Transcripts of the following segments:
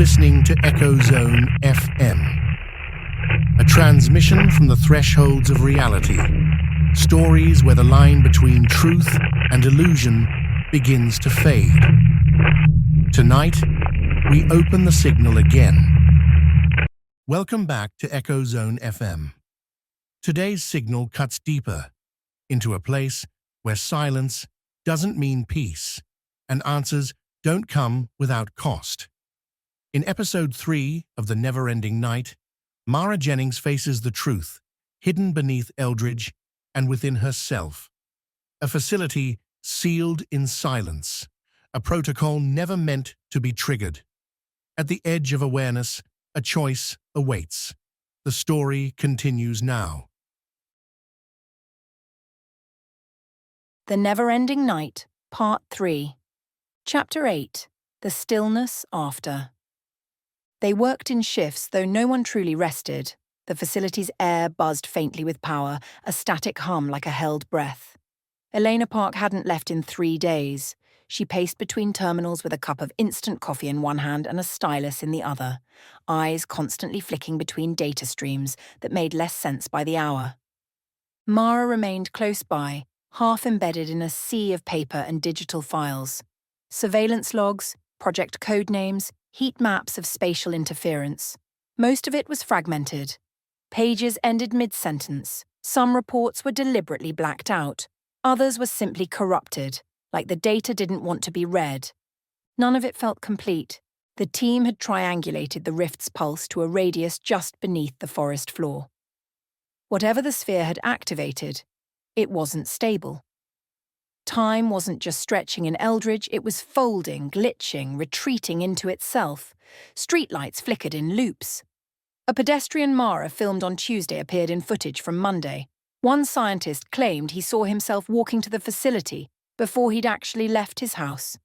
listening to EchoZone FM, a transmission from the thresholds of reality, stories where the line between truth and illusion begins to fade. Tonight, we open the signal again. Welcome back to EchoZone FM. Today's signal cuts deeper into a place where silence doesn't mean peace and answers don't come without cost. In episode 3 of The Never-Ending Night, Mara Jennings faces the truth hidden beneath Eldridge and within herself. A facility sealed in silence, a protocol never meant to be triggered. At the edge of awareness, a choice awaits. The story continues now. The Never-Ending Night, Part 3. Chapter 8. The Stillness After. They worked in shifts, though no one truly rested. The facility's air buzzed faintly with power, a static hum like a held breath. Elena Park hadn't left in 3 days. She paced between terminals with a cup of instant coffee in one hand and a stylus in the other, eyes constantly flicking between data streams that made less sense by the hour. Mara remained close by, half embedded in a sea of paper and digital files. Surveillance logs, project code names, heat maps of spatial interference. Most of it was fragmented. Pages ended mid-sentence. Some reports were deliberately blacked out. Others were simply corrupted, like the data didn't want to be read. None of it felt complete. The team had triangulated the rift's pulse to a radius just beneath the forest floor. Whatever the sphere had activated, it wasn't stable. Time wasn't just stretching in Eldridge, it was folding, glitching, retreating into itself. Streetlights flickered in loops. A pedestrian Mara filmed on Tuesday appeared in footage from Monday. One scientist claimed he saw himself walking to the facility before he'd actually left his house.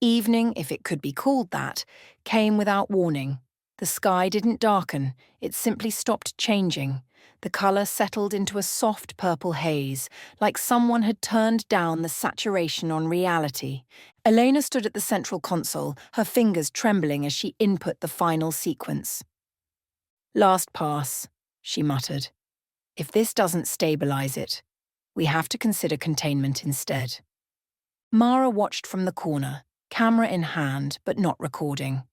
Evening, if it could be called that, came without warning. The sky didn't darken, it simply stopped changing. The colour settled into a soft purple haze, like someone had turned down the saturation on reality. Elena stood at the central console, her fingers trembling as she input the final sequence. "Last pass," she muttered. "If this doesn't stabilise it, we have to consider containment instead." Mara watched from the corner, camera in hand, but not recording.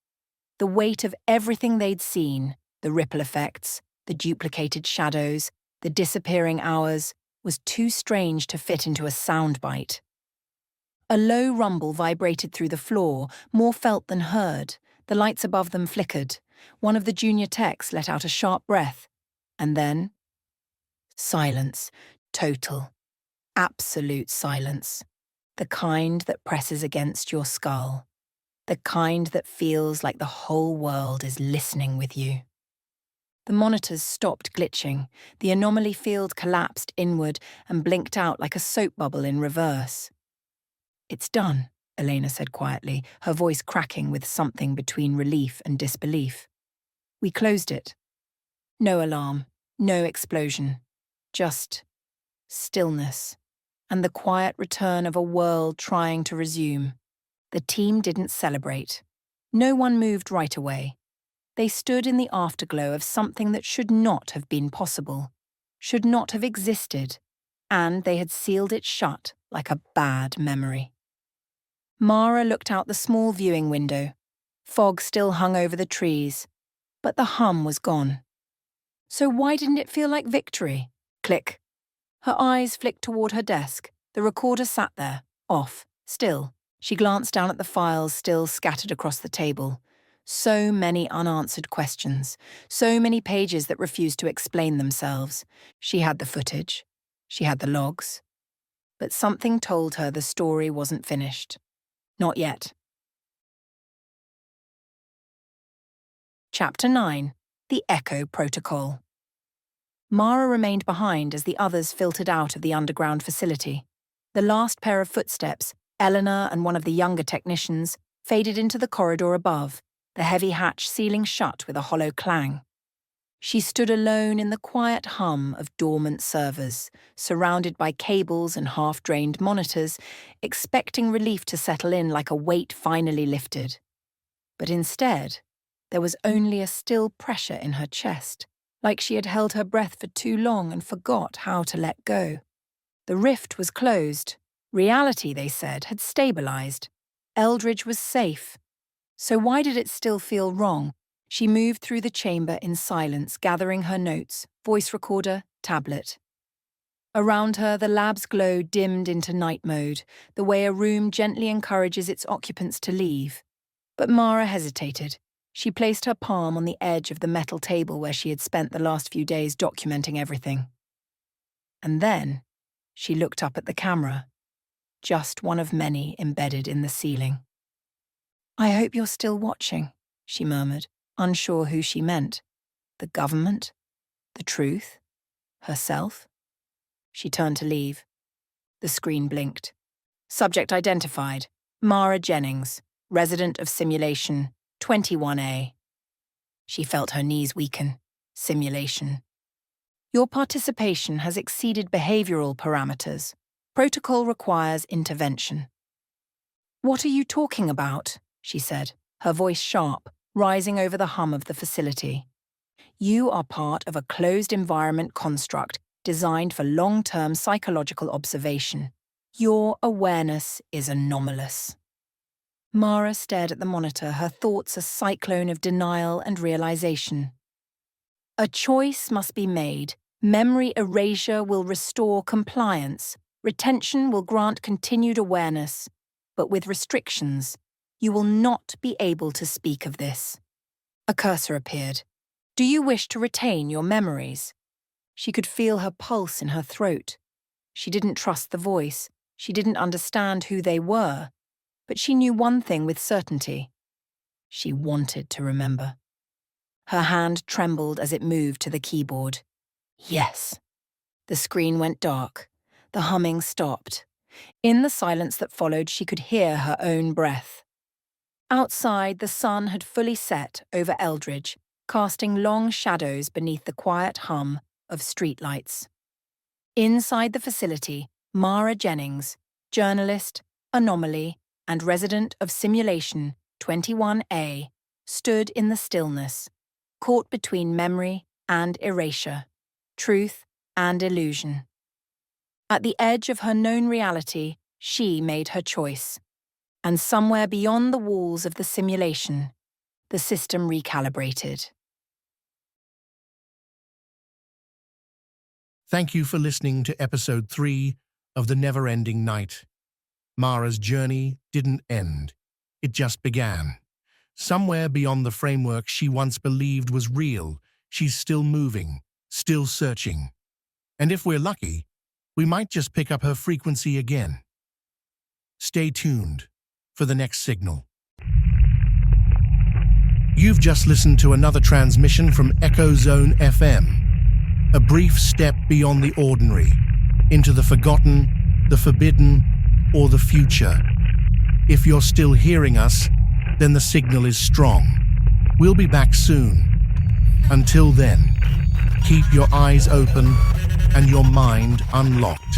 The weight of everything they'd seen, the ripple effects, the duplicated shadows, the disappearing hours, was too strange to fit into a soundbite. A low rumble vibrated through the floor, more felt than heard. The lights above them flickered. One of the junior techs let out a sharp breath. And then silence. Total. Absolute silence. The kind that presses against your skull. The kind that feels like the whole world is listening with you. The monitors stopped glitching. The anomaly field collapsed inward and blinked out like a soap bubble in reverse. "It's done," Elena said quietly, her voice cracking with something between relief and disbelief. "We closed it. No alarm, no explosion. Just stillness, and the quiet return of a world trying to resume." The team didn't celebrate. No one moved right away. They stood in the afterglow of something that should not have been possible, should not have existed, and they had sealed it shut like a bad memory. Mara looked out the small viewing window. Fog still hung over the trees, but the hum was gone. So why didn't it feel like victory? Click. Her eyes flicked toward her desk. The recorder sat there, off, still. She glanced down at the files still scattered across the table. So many unanswered questions, so many pages that refused to explain themselves. She had the footage, she had the logs, but something told her the story wasn't finished. Not yet. Chapter 9. The Echo Protocol. Mara remained behind as the others filtered out of the underground facility. The last pair of footsteps, Eleanor and one of the younger technicians, faded into the corridor above, the heavy hatch sealing shut with a hollow clang. She stood alone in the quiet hum of dormant servers, surrounded by cables and half-drained monitors, expecting relief to settle in like a weight finally lifted. But instead, There was only a still pressure in her chest, like she had held her breath for too long and forgot how to let go. The rift was closed. Reality, they said, had stabilized. Eldridge was safe. So why did it still feel wrong? She moved through the chamber in silence, gathering her notes, voice recorder, tablet. Around her, the lab's glow dimmed into night mode, the way a room gently encourages its occupants to leave. But Mara hesitated. She placed her palm on the edge of the metal table where she had spent the last few days documenting everything. And then she looked up at the camera, just one of many embedded in the ceiling. "I hope you're still watching," she murmured, unsure who she meant. The government? The truth? Herself? She turned to leave. The screen blinked. Subject identified: Mara Jennings, resident of Simulation 21A. She felt her knees weaken. Simulation. Your participation has exceeded behavioral parameters. Protocol requires intervention. "What are you talking about?" she said, her voice sharp, rising over the hum of the facility. "You are part of a closed environment construct designed for long-term psychological observation. Your awareness is anomalous." Mara stared at the monitor, her thoughts a cyclone of denial and realization. A choice must be made. Memory erasure will restore compliance. Retention will grant continued awareness. But with restrictions, you will not be able to speak of this. A cursor appeared. "Do you wish to retain your memories?" She could feel her pulse in her throat. She didn't trust the voice. She didn't understand who they were. But she knew one thing with certainty. She wanted to remember. Her hand trembled as it moved to the keyboard. Yes. The screen went dark. The humming stopped. In the silence that followed, she could hear her own breath. Outside, the sun had fully set over Eldridge, casting long shadows beneath the quiet hum of streetlights. Inside the facility, Mara Jennings, journalist, anomaly, and resident of Simulation 21A, stood in the stillness, caught between memory and erasure, truth and illusion. At the edge of her known reality, she made her choice. And somewhere beyond the walls of the simulation, the system recalibrated. Thank you for listening to episode 3 of The Never-Ending Night. Mara's journey didn't end. It just began. Somewhere beyond the framework she once believed was real, she's still moving, still searching. And if we're lucky, we might just pick up her frequency again. Stay tuned for the next signal. You've just listened to another transmission from EchoZone FM. A brief step beyond the ordinary, into the forgotten, the forbidden, or the future. If you're still hearing us, then the signal is strong. We'll be back soon. Until then, keep your eyes open and your mind unlocked.